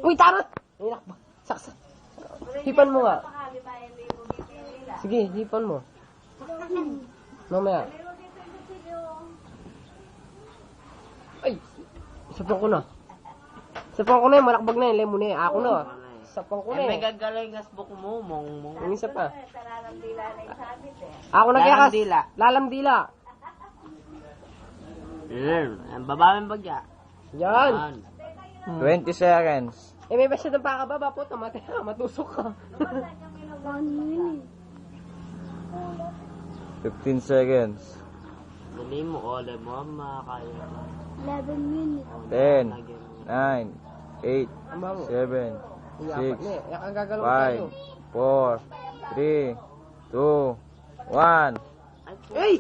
Uy, tarot! Inak ba? Saksak. Hipan mo nga. Sige, hipan mo. Mamaya. Ay! Sapang ko na. Sapang ko na yun, malakbag na yun, lemon na yun. Ako na. Sapang ko na May yun. gagaling gasbok mo, mong. Yung isa pa. Ako nagkakas. Lalamdila. Ang babaming bagya. Yan. 20 seconds. Eh, may basya ng pakababa po. Matusok ka. 15 seconds. Dali mo, ole mo, makakaya ka. 11 minutes. 10, 9, 8, Ama mo. 7, Iyapat na eh. Ang gagalaw 5, tayo. 4, 3, 2, 1. Ay!